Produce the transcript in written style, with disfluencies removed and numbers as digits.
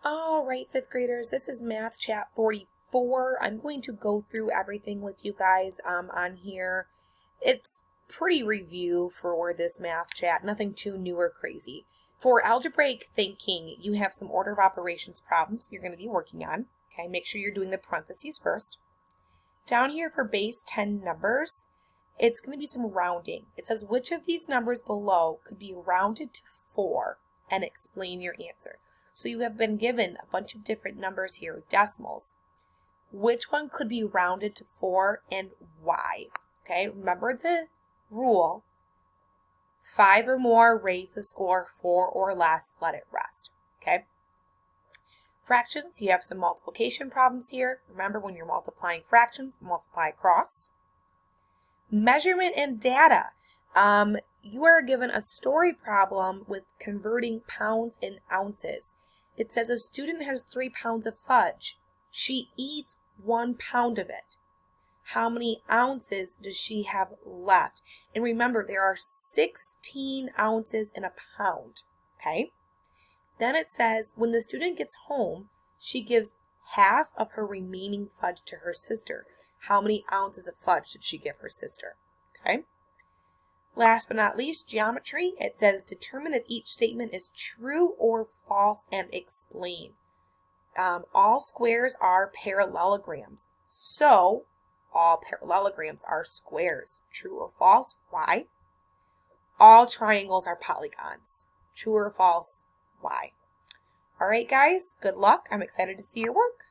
All right, fifth graders, this is Math Chat 44. I'm going to go through everything with you guys on here. It's pretty review for this math chat, nothing too new or crazy. For algebraic thinking, you have some order of operations problems you're going to be working on. Okay, make sure you're doing the parentheses first. Down here for base 10 numbers, it's going to be some rounding. It says which of these numbers below could be rounded to 4 and explain your answer. So you have been given a bunch of different numbers here with decimals. Which one could be rounded to 4 and why? Okay, remember the rule. 5 or more, raise the score. 4 or less, let it rest. Okay. Fractions, you have some multiplication problems here. Remember, when you're multiplying fractions, multiply across. Measurement and data. You are given a story problem with converting pounds and ounces. It says a student has 3 pounds of fudge. She eats 1 pound of it. How many ounces does she have left? And remember, there are 16 ounces in a pound. Okay? Then it says when the student gets home, she gives half of her remaining fudge to her sister. How many ounces of fudge did she give her sister? Okay? Last but not least, geometry. It says determine if each statement is true or false and explain. All squares are parallelograms. So, all parallelograms are squares. True or false? Why? All triangles are polygons. True or false? Why? All right, guys, good luck. I'm excited to see your work.